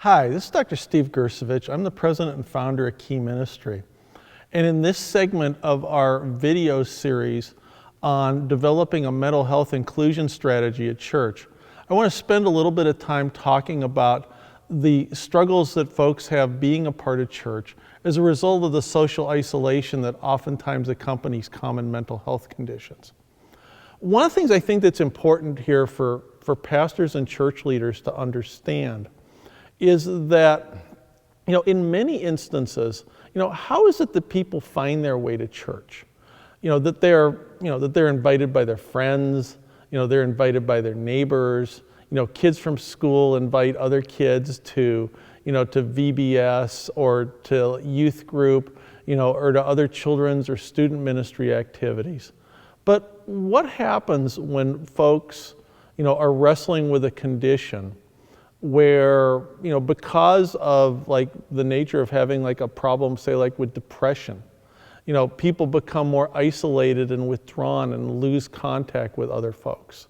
Hi, this is Dr. Steve Grcevich. I'm the president and founder of Key Ministry. And in this segment of our video series on developing a mental health inclusion strategy at church, I want to spend a little bit of time talking about the struggles that folks have being a part of church as a result of the social isolation that oftentimes accompanies common mental health conditions. One of the things I think that's important here for pastors and church leaders to understand is that, in many instances, how is it that people find their way to church? That they're invited by their friends, they're invited by their neighbors, kids from school invite other kids to VBS or to youth group, or to other children's or student ministry activities. But what happens when folks, are wrestling with a condition where, because of the nature of having a problem, say with depression, people become more isolated and withdrawn and lose contact with other folks?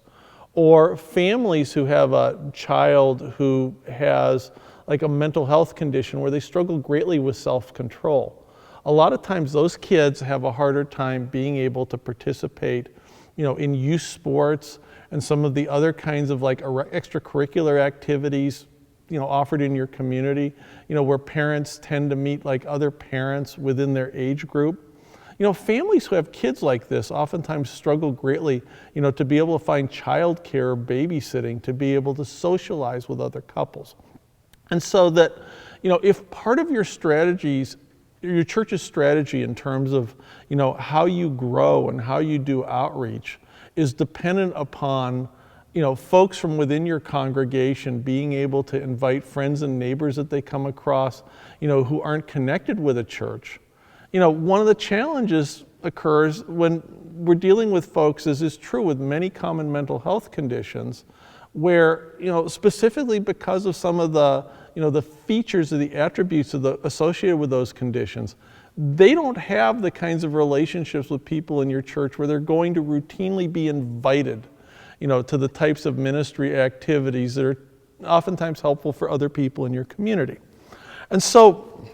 Or families who have a child who has a mental health condition where they struggle greatly with self-control. A lot of times those kids have a harder time being able to participate, in youth sports and some of the other kinds of extracurricular activities, offered in your community, where parents tend to meet other parents within their age group. Families who have kids like this oftentimes struggle greatly, to be able to find childcare or babysitting, to be able to socialize with other couples. And so that, if part of your strategies, your church's strategy in terms of, how you grow and how you do outreach is dependent upon, folks from within your congregation being able to invite friends and neighbors that they come across, who aren't connected with a church. One of the challenges occurs when we're dealing with folks, as is true with many common mental health conditions, where, specifically because of some of the, the features or the attributes associated with those conditions, they don't have the kinds of relationships with people in your church where they're going to routinely be invited, to the types of ministry activities that are oftentimes helpful for other people in your community. And so,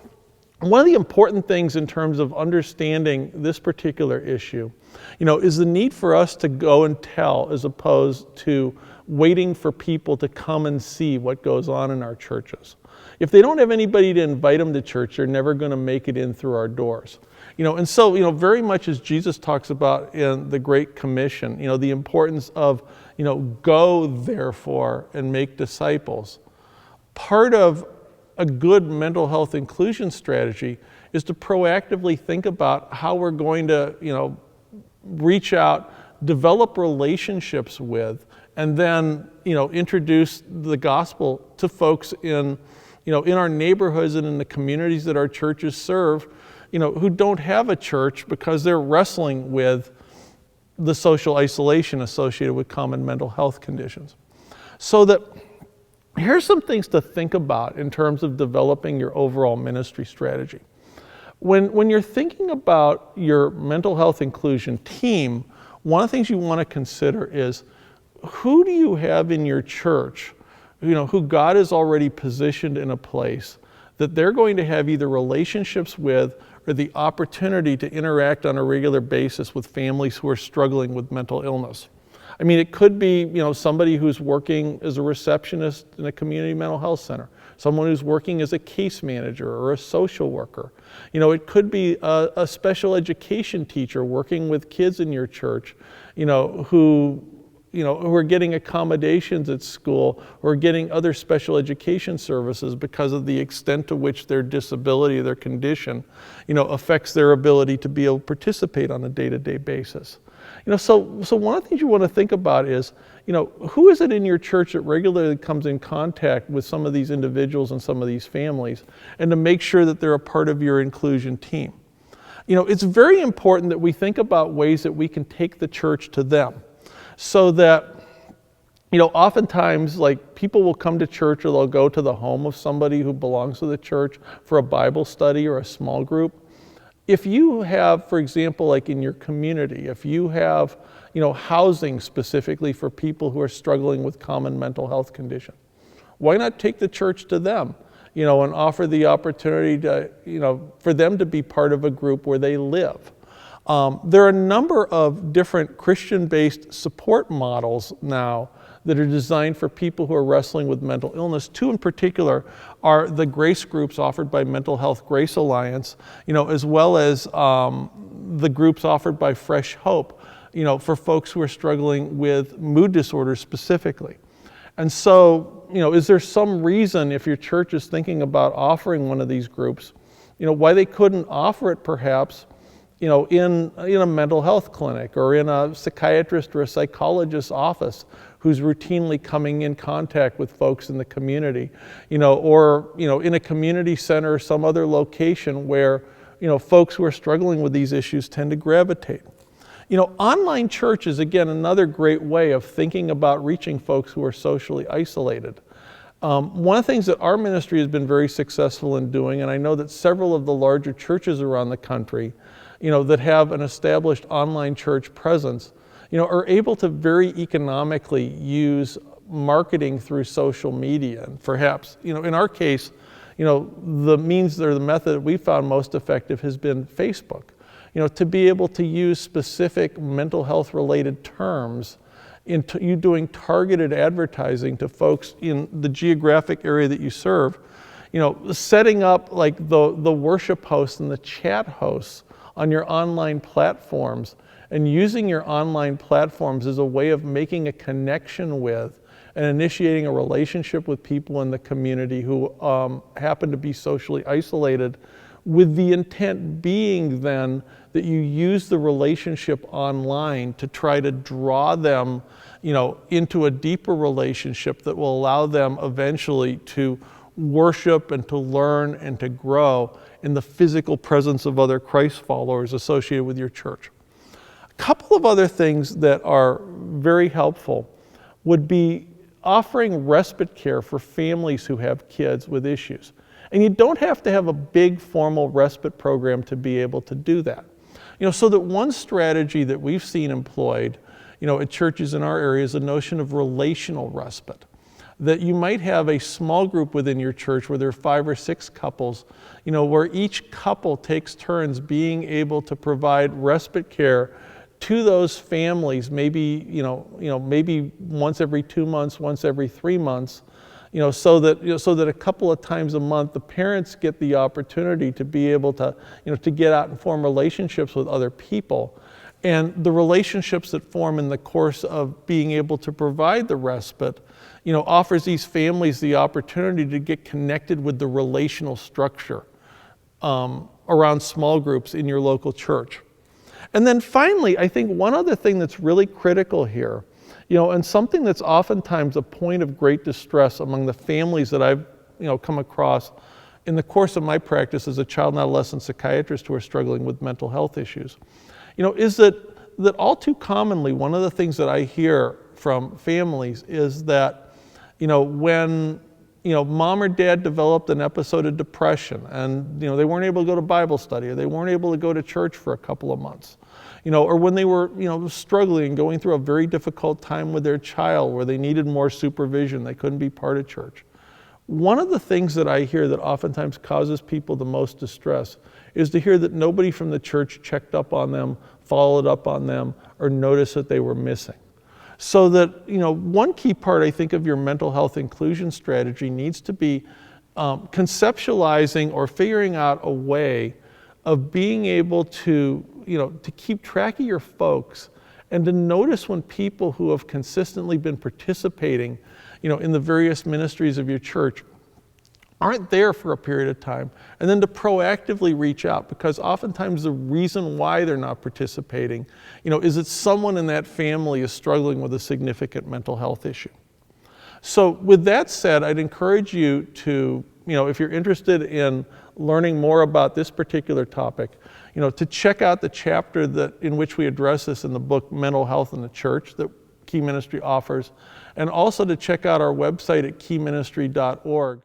one of the important things in terms of understanding this particular issue, is the need for us to go and tell as opposed to waiting for people to come and see what goes on in our churches. If they don't have anybody to invite them to church, they're never going to make it in through our doors. And so, very much as Jesus talks about in the Great Commission, the importance of, go therefore and make disciples. Part of a good mental health inclusion strategy is to proactively think about how we're going to, reach out, develop relationships with, and then, introduce the gospel to folks in our neighborhoods and in the communities that our churches serve, who don't have a church because they're wrestling with the social isolation associated with common mental health conditions. So that here's some things to think about in terms of developing your overall ministry strategy. When you're thinking about your mental health inclusion team, one of the things you want to consider is, who do you have in your church, who God has already positioned in a place that they're going to have either relationships with or the opportunity to interact on a regular basis with families who are struggling with mental illness. I mean, it could be, somebody who's working as a receptionist in a community mental health center, someone who's working as a case manager or a social worker. It could be a special education teacher working with kids in your church, who are getting accommodations at school or getting other special education services because of the extent to which their disability, their condition, affects their ability to be able to participate on a day-to-day basis. So one of the things you want to think about is, who is it in your church that regularly comes in contact with some of these individuals and some of these families, and to make sure that they're a part of your inclusion team. It's very important that we think about ways that we can take the church to them, so that, oftentimes people will come to church or they'll go to the home of somebody who belongs to the church for a Bible study or a small group. If you have, for example, in your community, if you have, housing specifically for people who are struggling with common mental health condition, why not take the church to them? and offer the opportunity to, for them to be part of a group where they live. There are a number of different Christian-based support models now that are designed for people who are wrestling with mental illness. Two in particular are the grace groups offered by Mental Health Grace Alliance, as well as the groups offered by Fresh Hope, for folks who are struggling with mood disorders specifically. And so, is there some reason, if your church is thinking about offering one of these groups, why they couldn't offer it perhaps in a mental health clinic or in a psychiatrist or a psychologist's office who's routinely coming in contact with folks in the community, or in a community center or some other location where folks who are struggling with these issues tend to gravitate. Online church is, again, another great way of thinking about reaching folks who are socially isolated. One of the things that our ministry has been very successful in doing, and I know that several of the larger churches around the country, that have an established online church presence, are able to very economically use marketing through social media. And perhaps, in our case, the means or the method that we found most effective has been Facebook. To be able to use specific mental health related terms in you doing targeted advertising to folks in the geographic area that you serve, setting up like the worship hosts and the chat hosts on your online platforms and using your online platforms as a way of making a connection with and initiating a relationship with people in the community who happen to be socially isolated, with the intent being then that you use the relationship online to try to draw them, into a deeper relationship that will allow them eventually to worship and to learn and to grow in the physical presence of other Christ followers associated with your church. A couple of other things that are very helpful would be offering respite care for families who have kids with issues. And you don't have to have a big formal respite program to be able to do that. So that one strategy that we've seen employed, at churches in our area is the notion of relational respite. That you might have a small group within your church where there are 5 or 6 couples, where each couple takes turns being able to provide respite care to those families, maybe, maybe once every 2 months, once every 3 months, so that a couple of times a month the parents get the opportunity to be able to, to get out and form relationships with other people. And the relationships that form in the course of being able to provide the respite, offers these families the opportunity to get connected with the relational structure around small groups in your local church. And then finally, I think one other thing that's really critical here, and something that's oftentimes a point of great distress among the families that I've come across in the course of my practice as a child and adolescent psychiatrist who are struggling with mental health issues, is that all too commonly one of the things that I hear from families is that when mom or dad developed an episode of depression and they weren't able to go to Bible study, or they weren't able to go to church for a couple of months, or when they were struggling, going through a very difficult time with their child where they needed more supervision, they couldn't be part of church. One of the things that I hear that oftentimes causes people the most distress is to hear that nobody from the church checked up on them, followed up on them, or noticed that they were missing. So that, one key part, I think, of your mental health inclusion strategy needs to be conceptualizing or figuring out a way of being able to, to keep track of your folks and to notice when people who have consistently been participating, in the various ministries of your church aren't there for a period of time, and then to proactively reach out, because oftentimes the reason why they're not participating, is that someone in that family is struggling with a significant mental health issue. So with that said, I'd encourage you to, if you're interested in learning more about this particular topic, to check out the chapter in which we address this in the book Mental Health in the Church that Key Ministry offers, and also to check out our website at keyministry.org.